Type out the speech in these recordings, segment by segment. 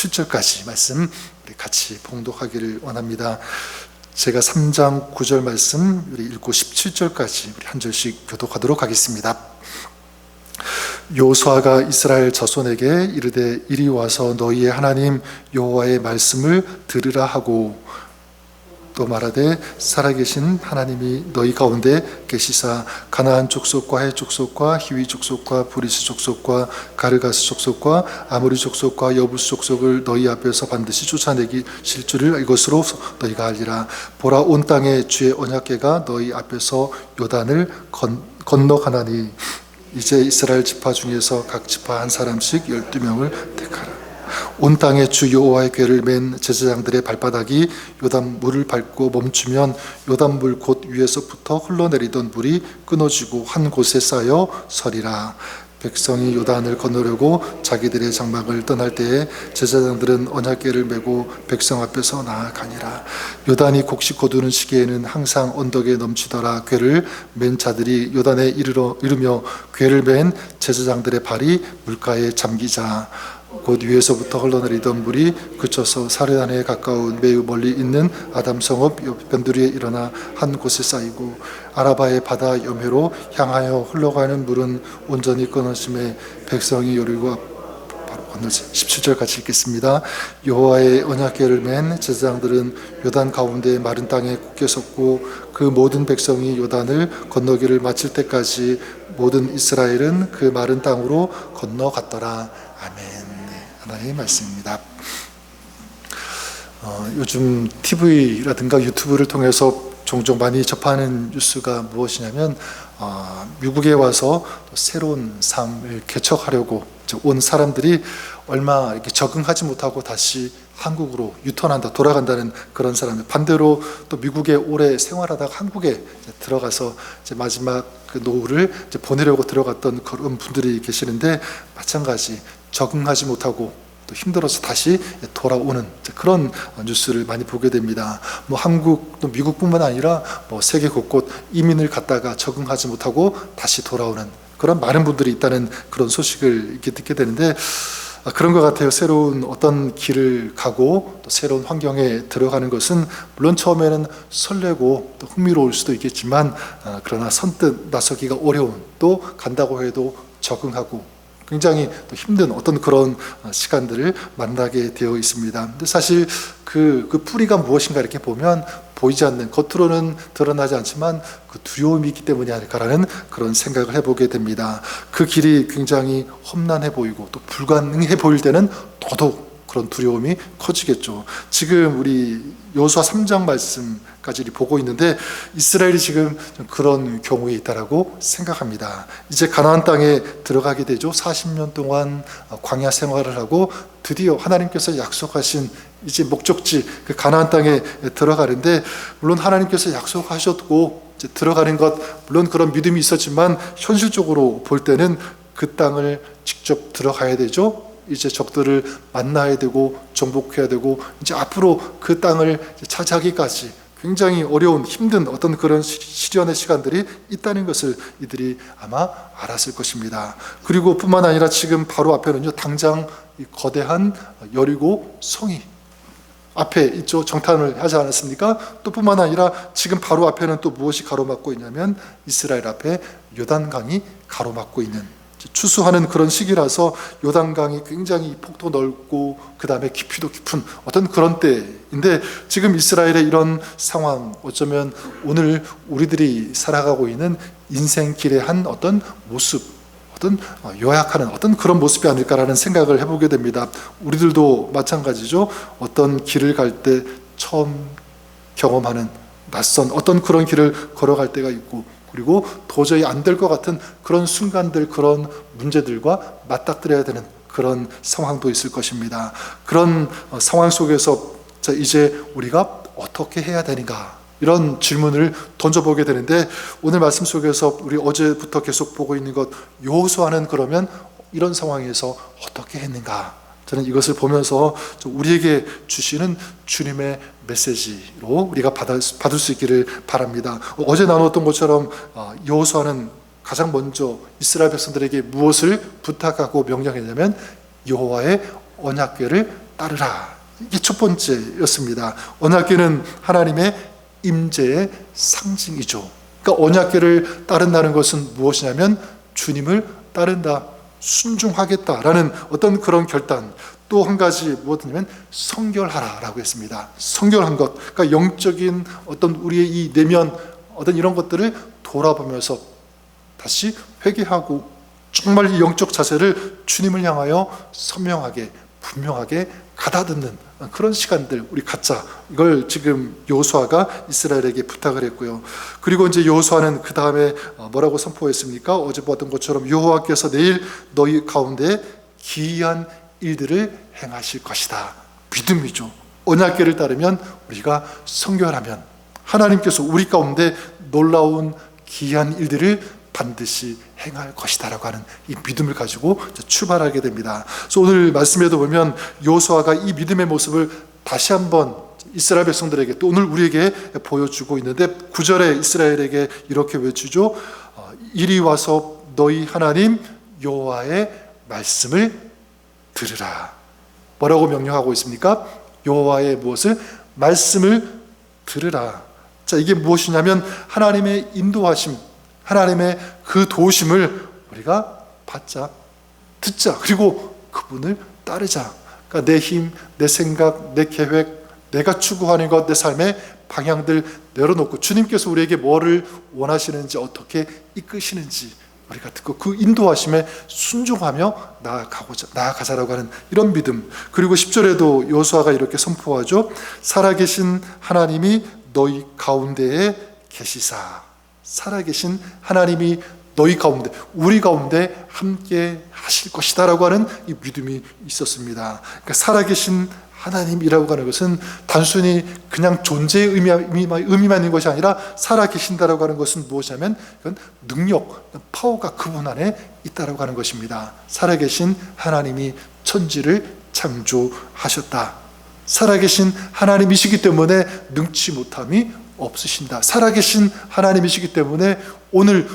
7절까지 말씀 우리 같이 봉독하기를 원합니다. 제가 3장 9절 말씀 우리 읽고 17절까지 우리 한 절씩 교독하도록 하겠습니다. 여호수아가 이스라엘 자손에게 이르되 이리 와서 너희의 하나님 여호와의 말씀을 들으라 하고 또 말하되 살아계신 하나님이 너희 가운데 계시사 가나안 족속과 헷 족속과 히위 족속과 브리스 족속과 가르가스 족속과 아모리 족속과 여부스 족속을 너희 앞에서 반드시 쫓아내기실 줄을 이것으로 너희가 알리라. 보라, 온 땅에 주의 언약궤가 너희 앞에서 요단을 건너가나니 이제 이스라엘 지파 중에서 각 지파 한 사람씩 12명을 택하라. 온 땅에 주 여호와의 궤를 맨 제사장들의 발바닥이 요단 물을 밟고 멈추면 요단 물 곧 위에서부터 흘러내리던 물이 끊어지고 한 곳에 쌓여 서리라. 백성이 요단을 건너려고 자기들의 장막을 떠날 때에 제사장들은 언약궤를 메고 백성 앞에서 나아가니라. 요단이 곡식 거두는 시기에는 항상 언덕에 넘치더라. 궤를 맨 자들이 요단에 이르며 궤를 맨 제사장들의 발이 물가에 잠기자 곧 위에서부터 흘러내리던 물이 그쳐서 사르단에 가까운 매우 멀리 있는 아담 성읍 변두리에 일어나 한 곳에 쌓이고 아라바의 바다 여매로 향하여 흘러가는 물은 온전히 끊어짐에 백성이 요리고 바로 건너지. 17절 같이 읽겠습니다. 여호와의 언약궤를 맨 제사장들은 요단 가운데 마른 땅에 굳게 섰고 그 모든 백성이 요단을 건너기를 마칠 때까지 모든 이스라엘은 그 마른 땅으로 건너갔더라. 아멘. 하나님의 말씀입니다. 요즘 TV라든가 유튜브를 통해서 종종 많이 접하는 뉴스가 무엇이냐면 미국에 와서 새로운 삶을 개척하려고 온 사람들이 얼마 이렇게 적응하지 못하고 다시 한국으로 유턴한다, 돌아간다는 그런 사람들. 반대로 또 미국에 오래 생활하다가 한국에 들어가서 이제 마지막 그 노후를 이제 보내려고 들어갔던 그런 분들이 계시는데 마찬가지 적응하지 못하고 또 힘들어서 다시 돌아오는 그런 뉴스를 많이 보게 됩니다. 뭐 한국 또 미국뿐만 아니라 뭐 세계 곳곳 이민을 갔다가 적응하지 못하고 다시 돌아오는 그런 많은 분들이 있다는 그런 소식을 이렇게 듣게 되는데 그런 것 같아요. 새로운 어떤 길을 가고 또 새로운 환경에 들어가는 것은 물론 처음에는 설레고 또 흥미로울 수도 있겠지만 그러나 선뜻 나서기가 어려운, 또 간다고 해도 적응하고 굉장히 또 힘든 어떤 그런 시간들을 만나게 되어 있습니다. 근데 사실 그 뿌리가 무엇인가 이렇게 보면 보이지 않는, 겉으로는 드러나지 않지만 그 두려움이 있기 때문이 아닐까라는 그런 생각을 해보게 됩니다. 그 길이 굉장히 험난해 보이고 또 불가능해 보일 때는 더더욱 그런 두려움이 커지겠죠. 지금 우리 여호수아 3장 말씀까지 보고 있는데 이스라엘이 지금 그런 경우에 있다라고 생각합니다. 이제 가나안 땅에 들어가게 되죠. 40년 동안 광야 생활을 하고 드디어 하나님께서 약속하신 이제 목적지 그 가나안 땅에 들어가는데, 물론 하나님께서 약속하셨고 이제 들어가는 것, 물론 그런 믿음이 있었지만 현실적으로 볼 때는 그 땅을 직접 들어가야 되죠. 이제 적들을 만나야 되고 정복해야 되고 이제 앞으로 그 땅을 차지하기까지 굉장히 어려운 힘든 어떤 그런 시련의 시간들이 있다는 것을 이들이 아마 알았을 것입니다. 그리고 뿐만 아니라 지금 바로 앞에는요, 당장 이 거대한 여리고 성이 앞에 있죠. 정탐을 하지 않았습니까? 또 뿐만 아니라 지금 바로 앞에는 또 무엇이 가로막고 있냐면 이스라엘 앞에 요단강이 가로막고 있는, 추수하는 그런 시기라서 요단강이 굉장히 폭도 넓고 그 다음에 깊이도 깊은 어떤 그런 때인데, 지금 이스라엘의 이런 상황, 어쩌면 오늘 우리들이 살아가고 있는 인생길의 한 어떤 모습, 어떤 요약하는 어떤 그런 모습이 아닐까라는 생각을 해보게 됩니다. 우리들도 마찬가지죠. 어떤 길을 갈 때 처음 경험하는 낯선 어떤 그런 길을 걸어갈 때가 있고, 그리고 도저히 안 될 것 같은 그런 순간들, 그런 문제들과 맞닥뜨려야 되는 그런 상황도 있을 것입니다. 그런 상황 속에서 이제 우리가 어떻게 해야 되는가, 이런 질문을 던져보게 되는데, 오늘 말씀 속에서 우리 어제부터 계속 보고 있는 것, 여호수아는 그러면 이런 상황에서 어떻게 했는가, 저는 이것을 보면서 우리에게 주시는 주님의 메시지로 우리가 받을 수 있기를 바랍니다. 어제 나누었던 것처럼 여호수아는 가장 먼저 이스라엘 백성들에게 무엇을 부탁하고 명령했냐면 여호와의 언약궤를 따르라. 이게 첫 번째였습니다. 언약궤는 하나님의 임재의 상징이죠. 그러니까 언약궤를 따른다는 것은 무엇이냐면 주님을 따른다, 순종하겠다라는 어떤 그런 결단. 또 한 가지 무엇이냐면 성결하라라고 했습니다. 성결한 것, 그러니까 영적인 어떤 우리의 이 내면 어떤 이런 것들을 돌아보면서 다시 회개하고 정말 이 영적 자세를 주님을 향하여 선명하게 분명하게 가다듬는 그런 시간들 우리 갖자. 이걸 지금 여호수아가 이스라엘에게 부탁을 했고요. 그리고 이제 여호수아는 그 다음에 뭐라고 선포했습니까? 어제 보았던 것처럼 여호와께서 내일 너희 가운데 기이한 일들을 행하실 것이다. 믿음이죠. 언약궤를 따르면 우리가 성결하면 하나님께서 우리 가운데 놀라운 기이한 일들을 반드시 행할 것이다 라고 하는 이 믿음을 가지고 출발하게 됩니다. 그래서 오늘 말씀에도 보면 여호수아가 이 믿음의 모습을 다시 한번 이스라엘 백성들에게 또 오늘 우리에게 보여주고 있는데 9절에 이스라엘에게 이렇게 외치죠. 이리 와서 너희 하나님 여호와의 말씀을 들으라. 뭐라고 명령하고 있습니까? 여호와의 무엇을? 말씀을 들으라. 자, 이게 무엇이냐면 하나님의 인도하심, 하나님의 그 도우심을 우리가 받자, 듣자, 그리고 그분을 따르자. 그러니까 내 힘, 내 생각, 내 계획, 내가 추구하는 것, 내 삶의 방향들 내려놓고 주님께서 우리에게 뭐를 원하시는지, 어떻게 이끄시는지 우리가 듣고 그 인도하심에 순종하며 나아가자라고 하는 이런 믿음. 그리고 10절에도 여호수아가 이렇게 선포하죠. 살아계신 하나님이 너희 가운데에 계시사. 살아계신 하나님이 너희 가운데, 우리 가운데 함께 하실 것이다 라고 하는 이 믿음이 있었습니다. 그러니까 살아계신 하나님이라고 하는 것은 단순히 그냥 존재의 의미만 있는 것이 아니라 살아계신다라고 하는 것은 무엇이냐면 이건 능력, 파워가 그분 안에 있다라고 하는 것입니다. 살아계신 하나님이 천지를 창조하셨다. 살아계신 하나님이시기 때문에 능치 못함이 없으신다. 살아계신 하나님이시기 때문에 오늘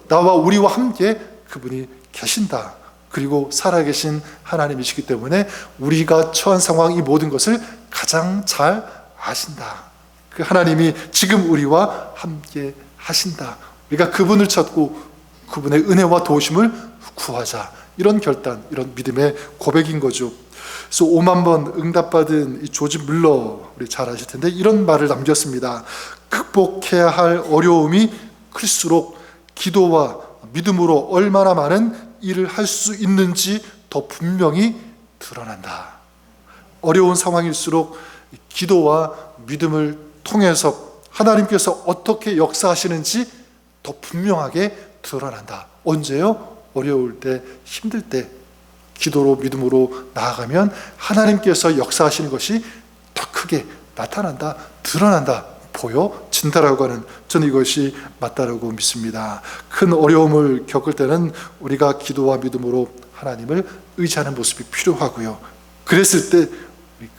나와 우리와 함께 그분이 계신다. 그리고 살아계신 하나님이시기 때문에 우리가 처한 상황 이 모든 것을 가장 잘 아신다. 그 하나님이 지금 우리와 함께 하신다. 우리가 그분을 찾고 그분의 은혜와 도우심을 구하자. 이런 결단, 이런 믿음의 고백인 거죠. 그래서 5만 번 응답받은 이 조지 물러, 우리 잘 아실 텐데 이런 말을 남겼습니다. 극복해야 할 어려움이 클수록 기도와 믿음으로 얼마나 많은 일을 할 수 있는지 더 분명히 드러난다. 어려운 상황일수록 기도와 믿음을 통해서 하나님께서 어떻게 역사하시는지 더 분명하게 드러난다. 언제요? 어려울 때, 힘들 때 기도로 믿음으로 나아가면 하나님께서 역사하시는 것이 더 크게 나타난다, 드러난다, 보여진다라고 하는, 저는 이것이 맞다라고 믿습니다. 큰 어려움을 겪을 때는 우리가 기도와 믿음으로 하나님을 의지하는 모습이 필요하고요. 그랬을 때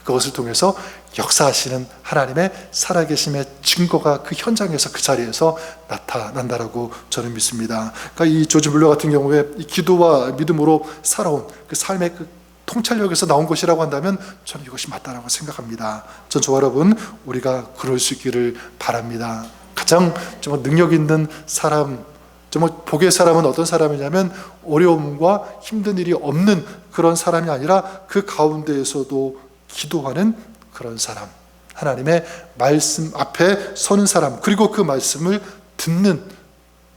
그것을 통해서 역사하시는 하나님의 살아계심의 증거가 그 현장에서, 그 자리에서 나타난다라고 저는 믿습니다. 그러니까 이 조지 물러 같은 경우에 이 기도와 믿음으로 살아온 그 삶의 그 통찰력에서 나온 것이라고 한다면 저는 이것이 맞다라고 생각합니다. 전 저와 여러분, 우리가 그럴 수 있기를 바랍니다. 가장 정말 능력 있는 사람, 정말 복의 사람은 어떤 사람이냐면 어려움과 힘든 일이 없는 그런 사람이 아니라 그 가운데에서도 기도하는 그런 사람, 하나님의 말씀 앞에 서는 사람, 그리고 그 말씀을 듣는,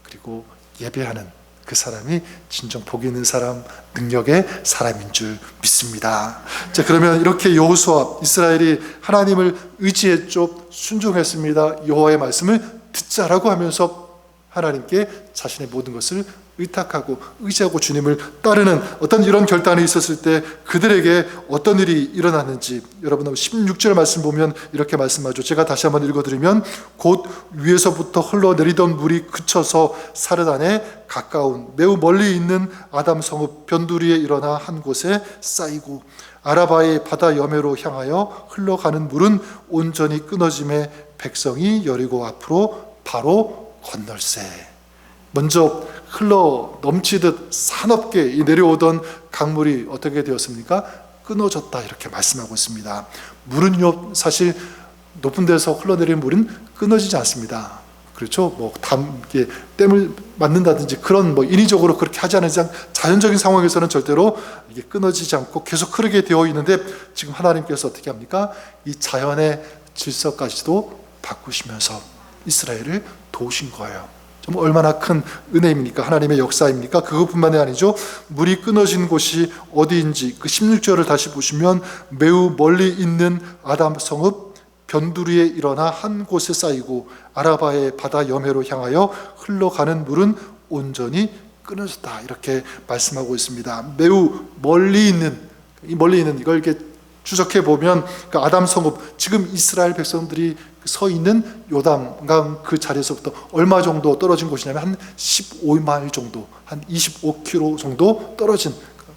그리고 예배하는 그 사람이 진정 복 있는 사람, 능력의 사람인 줄 믿습니다. 자, 그러면 이렇게 여호수아, 이스라엘이 하나님을 의지했죠. 순종했습니다. 여호와의 말씀을 듣자라고 하면서 하나님께 자신의 모든 것을 의탁하고 의지하고 주님을 따르는 어떤 이런 결단이 있었을 때 그들에게 어떤 일이 일어났는지, 여러분 16절 말씀 보면 이렇게 말씀하죠. 제가 다시 한번 읽어드리면, 곧 위에서부터 흘러내리던 물이 그쳐서 사르단에 가까운 매우 멀리 있는 아담 성읍 변두리에 일어나 한 곳에 쌓이고, 아라바의 바다 여매로 향하여 흘러가는 물은 온전히 끊어짐에 백성이 여리고 앞으로 바로 건널세. 먼저 흘러 넘치듯 사납게 내려오던 강물이 어떻게 되었습니까? 끊어졌다 이렇게 말씀하고 있습니다. 물은요 사실 높은 데서 흘러내리는 물은 끊어지지 않습니다. 그렇죠? 이게 댐을 만든다든지 그런 인위적으로 그렇게 하지 않은 이상 자연적인 상황에서는 절대로 이게 끊어지지 않고 계속 흐르게 되어 있는데 지금 하나님께서 어떻게 합니까? 이 자연의 질서까지도 바꾸시면서 이스라엘을 도우신 거예요. 좀 얼마나 큰 은혜입니까? 하나님의 역사입니까? 그것뿐만이 아니죠. 물이 끊어진 곳이 어디인지 그 16절을 다시 보시면 매우 멀리 있는 아담 성읍 변두리에 일어나 한 곳에 쌓이고 아라바의 바다 여매로 향하여 흘러가는 물은 온전히 끊어졌다 이렇게 말씀하고 있습니다. 매우 멀리 있는 이걸 이렇게 추적해 보면 그 아담 성읍 지금 이스라엘 백성들이 서 있는 요단강 그 자리에서부터 얼마 정도 떨어진 곳이냐면 한 15마일 정도, 한 25km 정도 떨어진,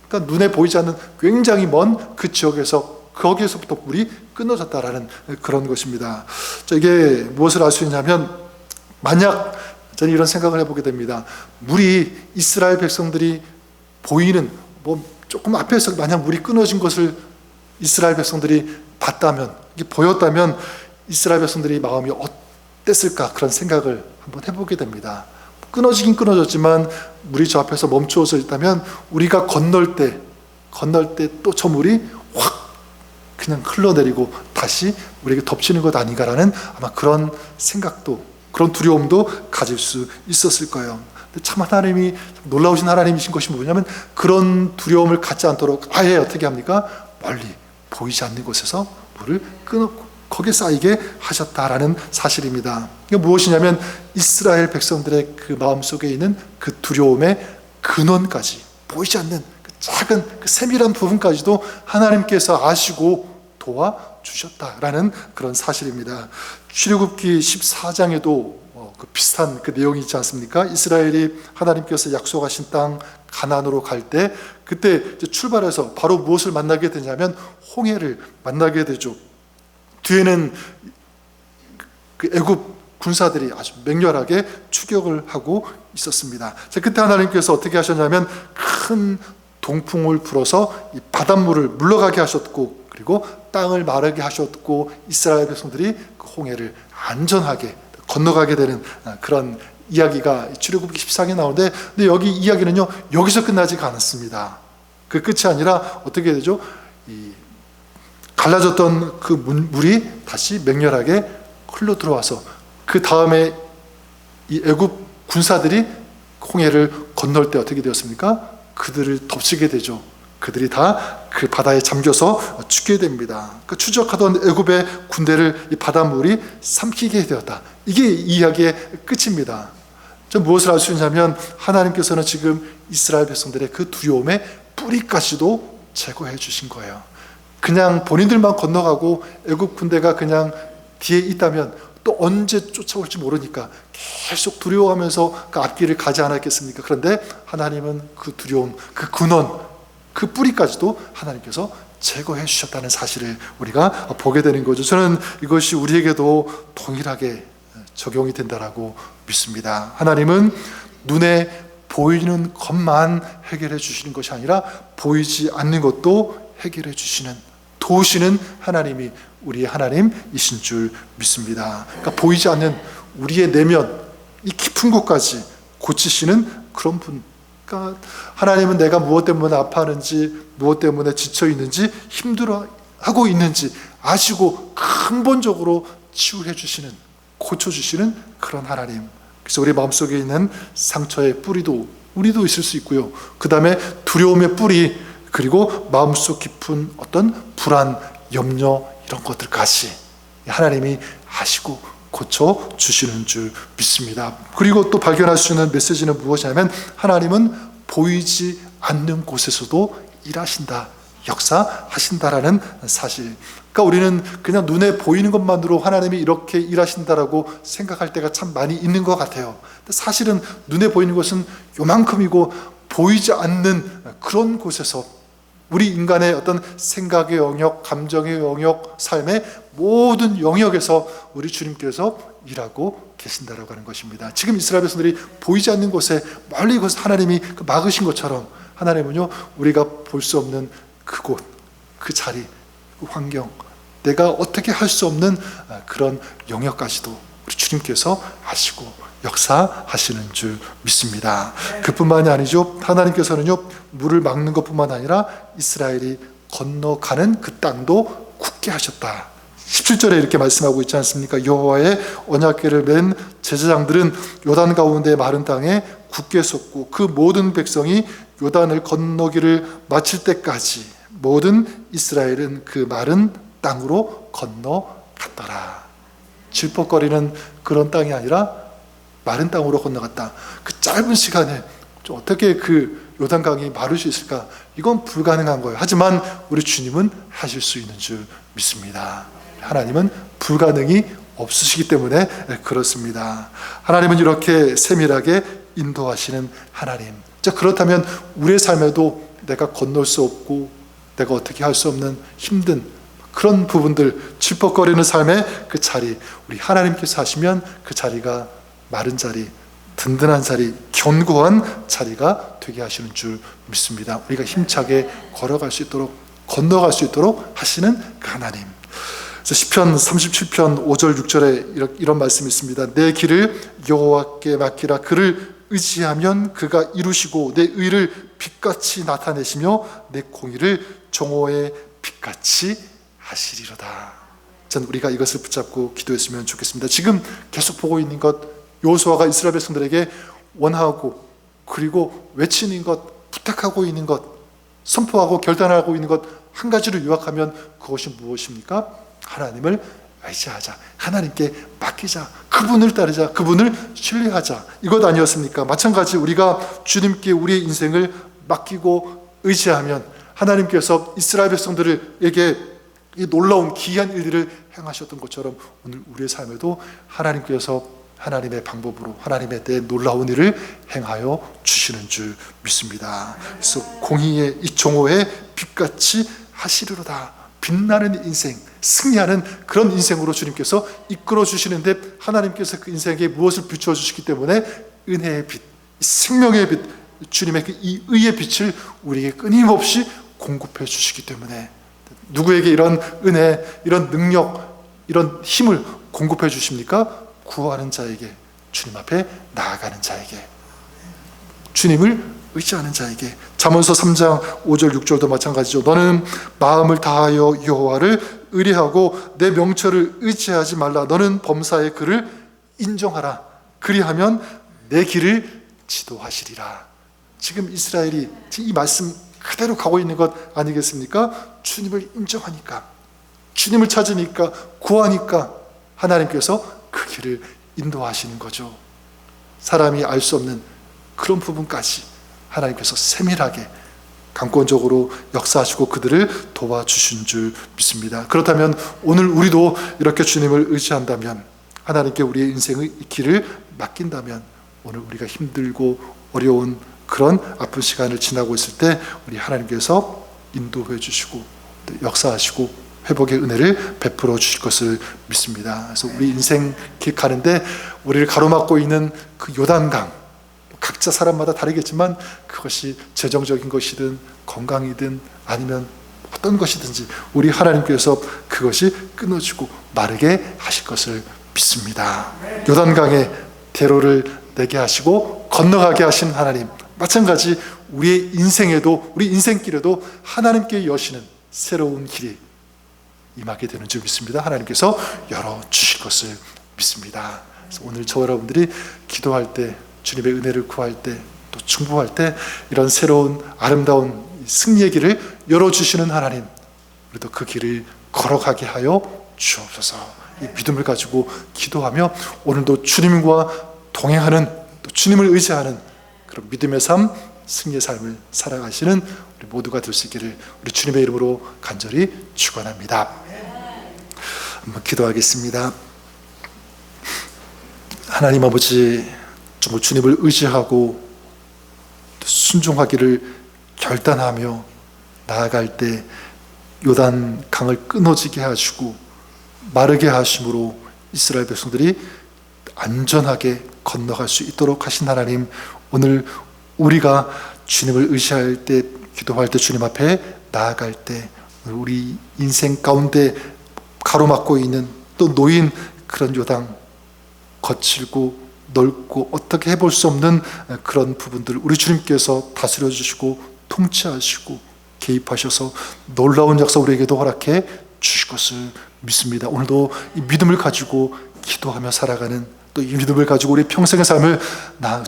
그러니까 눈에 보이지 않는 굉장히 먼 그 지역에서 거기에서부터 물이 끊어졌다라는 그런 것입니다. 이게 무엇을 알 수 있냐면 만약 저는 이런 생각을 해보게 됩니다. 물이 이스라엘 백성들이 보이는 조금 앞에서 만약 물이 끊어진 것을 이스라엘 백성들이 봤다면 이게 보였다면 이스라엘 백성들이 마음이 어땠을까 그런 생각을 한번 해보게 됩니다. 끊어지긴 끊어졌지만 물이 저 앞에서 멈추어서 있다면 우리가 건널 때 또 저 물이 확 그냥 흘러내리고 다시 우리에게 덮치는 것 아닌가라는 아마 그런 생각도 그런 두려움도 가질 수 있었을 거예요. 근데 참 하나님이 놀라우신 하나님이신 것이 뭐냐면 그런 두려움을 갖지 않도록 아예 어떻게 합니까? 멀리 보이지 않는 곳에서 물을 끊었고 거기에 쌓이게 하셨다라는 사실입니다. 이게 무엇이냐면 이스라엘 백성들의 그 마음속에 있는 그 두려움의 근원까지 보이지 않는 그 작은 그 세밀한 부분까지도 하나님께서 아시고 도와주셨다라는 그런 사실입니다. 출애굽기 14장에도 그 비슷한 그 내용이 있지 않습니까? 이스라엘이 하나님께서 약속하신 땅 가나안으로 갈 때 그때 이제 출발해서 바로 무엇을 만나게 되냐면 홍해를 만나게 되죠. 뒤에는 그 애굽 군사들이 아주 맹렬하게 추격을 하고 있었습니다. 그때 하나님께서 어떻게 하셨냐면 큰 동풍을 불어서 이 바닷물을 물러가게 하셨고 그리고 땅을 마르게 하셨고 이스라엘 백성들이 그 홍해를 안전하게 건너가게 되는 그런 이야기가 출애굽기 14장에 나오는데 근데 여기 이야기는요 여기서 끝나지가 않았습니다. 그 끝이 아니라 어떻게 되죠? 이 갈라졌던 그 물이 다시 맹렬하게 흘러 들어와서 그 다음에 이 애굽 군사들이 홍해를 건널 때 어떻게 되었습니까? 그들을 덮치게 되죠. 그들이 다 그 바다에 잠겨서 죽게 됩니다. 그 추적하던 애굽의 군대를 이 바닷물이 삼키게 되었다. 이게 이야기의 끝입니다. 무엇을 알 수 있냐면 하나님께서는 지금 이스라엘 백성들의 그 두려움의 뿌리까지도 제거해 주신 거예요. 그냥 본인들만 건너가고 애굽 군대가 그냥 뒤에 있다면 또 언제 쫓아올지 모르니까 계속 두려워하면서 그 앞길을 가지 않았겠습니까? 그런데 하나님은 그 두려움, 그 근원, 그 뿌리까지도 하나님께서 제거해 주셨다는 사실을 우리가 보게 되는 거죠. 저는 이것이 우리에게도 동일하게 적용이 된다라고 믿습니다. 하나님은 눈에 보이는 것만 해결해 주시는 것이 아니라 보이지 않는 것도 해결해 주시는, 도우시는 하나님이 우리의 하나님이신 줄 믿습니다. 그러니까 보이지 않는 우리의 내면, 이 깊은 곳까지 고치시는 그런 분. 그러니까 하나님은 내가 무엇 때문에 아파하는지, 무엇 때문에 지쳐 있는지, 힘들어하고 있는지 아시고 근본적으로 치유해 주시는, 고쳐 주시는 그런 하나님. 그래서 우리 마음속에 있는 상처의 뿌리도 우리도 있을 수 있고요. 그 다음에 두려움의 뿌리, 그리고 마음속 깊은 어떤 불안, 염려 이런 것들까지 하나님이 아시고 고쳐 주시는 줄 믿습니다. 그리고 또 발견할 수 있는 메시지는 무엇이냐면 하나님은 보이지 않는 곳에서도 일하신다, 역사하신다라는 사실. 그러니까 우리는 그냥 눈에 보이는 것만으로 하나님이 이렇게 일하신다라고 생각할 때가 참 많이 있는 것 같아요. 사실은 눈에 보이는 것은 요만큼이고 보이지 않는 그런 곳에서 우리 인간의 어떤 생각의 영역, 감정의 영역, 삶의 모든 영역에서 우리 주님께서 일하고 계신다라고 하는 것입니다. 지금 이스라엘 백성들이 보이지 않는 곳에 멀리 곳에 하나님이 막으신 것처럼 하나님은요 우리가 볼 수 없는 그곳, 그 자리, 그 환경, 내가 어떻게 할 수 없는 그런 영역까지도 우리 주님께서 하시고 역사하시는 줄 믿습니다. 그뿐만이 아니죠. 하나님께서는요, 물을 막는 것뿐만 아니라 이스라엘이 건너가는 그 땅도 굳게 하셨다. 17절에 이렇게 말씀하고 있지 않습니까? 여호와의 언약궤를 맨 제사장들은 요단 가운데 마른 땅에 굳게 섰고 그 모든 백성이 요단을 건너기를 마칠 때까지 모든 이스라엘은 그 마른 땅으로 건너갔더라. 질퍽거리는 그런 땅이 아니라 마른 땅으로 건너갔다. 그 짧은 시간에 어떻게 그 요단강이 마를 수 있을까? 이건 불가능한 거예요. 하지만 우리 주님은 하실 수 있는 줄 믿습니다. 하나님은 불가능이 없으시기 때문에 그렇습니다. 하나님은 이렇게 세밀하게 인도하시는 하나님. 자, 그렇다면 우리의 삶에도 내가 건널 수 없고 내가 어떻게 할 수 없는 힘든 그런 부분들, 질퍽거리는 삶의 그 자리, 우리 하나님께서 하시면 그 자리가 마른 자리, 든든한 자리, 견고한 자리가 되게 하시는 줄 믿습니다. 우리가 힘차게 걸어갈 수 있도록, 건너갈 수 있도록 하시는 그 하나님. 그래서 시편 37편 5절 6절에 이런 말씀이 있습니다. 내 길을 여호와께 맡기라. 그를 의지하면 그가 이루시고 내 의를 빛같이 나타내시며 내 공의를 정오의 빛같이 하시리로다. 전 우리가 이것을 붙잡고 기도했으면 좋겠습니다. 지금 계속 보고 있는 것, 여호수아가 이스라엘 백성들에게 원하고 그리고 외치는 것, 부탁하고 있는 것, 선포하고 결단하고 있는 것 한 가지를 요약하면 그것이 무엇입니까? 하나님을 의지하자, 하나님께 맡기자, 그분을 따르자, 그분을 신뢰하자, 이것 아니었습니까? 마찬가지 우리가 주님께 우리의 인생을 맡기고 의지하면 하나님께서 이스라엘 백성들에게 이 놀라운 기이한 일들을 행하셨던 것처럼 오늘 우리의 삶에도 하나님께서 하나님의 방법으로 하나님의 때 놀라운 일을 행하여 주시는 줄 믿습니다. 그래서 공의의 이 정오의 빛같이 하시리로다. 빛나는 인생, 승리하는 그런 인생으로 주님께서 이끌어 주시는데 하나님께서 그 인생에 무엇을 비추어 주시기 때문에 은혜의 빛, 생명의 빛, 주님의 이 의의 빛을 우리에게 끊임없이 공급해 주시기 때문에 누구에게 이런 은혜, 이런 능력, 이런 힘을 공급해 주십니까? 구하는 자에게, 주님 앞에 나아가는 자에게, 주님을 의지하는 자에게. 잠언서 3장 5절 6절도 마찬가지죠. 너는 마음을 다하여 여호와를 의뢰하고 내 명철을 의지하지 말라. 너는 범사의 그를 인정하라. 그리하면 내 길을 지도하시리라. 지금 이스라엘이 이 말씀 그대로 가고 있는 것 아니겠습니까? 주님을 인정하니까, 주님을 찾으니까, 구하니까 하나님께서 그 길을 인도하시는 거죠. 사람이 알 수 없는 그런 부분까지 하나님께서 세밀하게 강권적으로 역사하시고 그들을 도와주신 줄 믿습니다. 그렇다면 오늘 우리도 이렇게 주님을 의지한다면, 하나님께 우리의 인생의 길을 맡긴다면, 오늘 우리가 힘들고 어려운 그런 아픈 시간을 지나고 있을 때 우리 하나님께서 인도해 주시고 역사하시고 회복의 은혜를 베풀어 주실 것을 믿습니다. 그래서 우리 인생 길 가는데 우리를 가로막고 있는 그 요단강, 각자 사람마다 다르겠지만 그것이 재정적인 것이든 건강이든 아니면 어떤 것이든지 우리 하나님께서 그것이 끊어지고 마르게 하실 것을 믿습니다. 요단강에 대로를 내게 하시고 건너가게 하신 하나님, 마찬가지 우리의 인생에도, 우리 인생길에도 하나님께 여시는 새로운 길이 임하게 되는 줄 믿습니다. 하나님께서 열어주실 것을 믿습니다. 그래서 오늘 저와 여러분들이 기도할 때, 주님의 은혜를 구할 때, 또 중보할 때 이런 새로운 아름다운 승리의 길을 열어주시는 하나님, 우리도 그 길을 걸어가게 하여 주옵소서. 이 믿음을 가지고 기도하며 오늘도 주님과 동행하는, 또 주님을 의지하는 그런 믿음의 삶, 승리의 삶을 살아가시는 우리 모두가 될 수 있기를 우리 주님의 이름으로 간절히 축원합니다. 한번 기도하겠습니다. 하나님 아버지, 정말 주님을 의지하고 순종하기를 결단하며 나아갈 때 요단 강을 끊어지게 하시고 마르게 하심으로 이스라엘 백성들이 안전하게 건너갈 수 있도록 하신 하나님, 오늘 우리가 주님을 의지할 때, 기도할 때, 주님 앞에 나아갈 때 우리 인생 가운데 가로막고 있는 또 놓인 그런 요당, 거칠고 넓고 어떻게 해볼 수 없는 그런 부분들 우리 주님께서 다스려 주시고 통치하시고 개입하셔서 놀라운 역사 우리에게도 허락해 주실 것을 믿습니다. 오늘도 이 믿음을 가지고 기도하며 살아가는, 또 이 믿음을 가지고 우리 평생의 삶을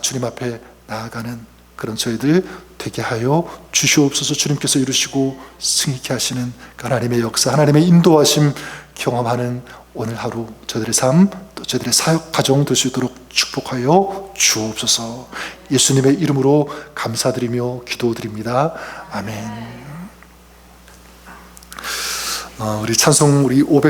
주님 앞에 나아가는 그런 저희들 되게 하여 주시옵소서. 주님께서 이루시고 승리케 하시는 하나님의 역사, 하나님의 인도하심 경험하는 오늘 하루 저희들의 삶, 또 저희들의 사역 가정 될 수 있도록 축복하여 주옵소서. 예수님의 이름으로 감사드리며 기도드립니다. 아멘. 우리 찬송 우리 500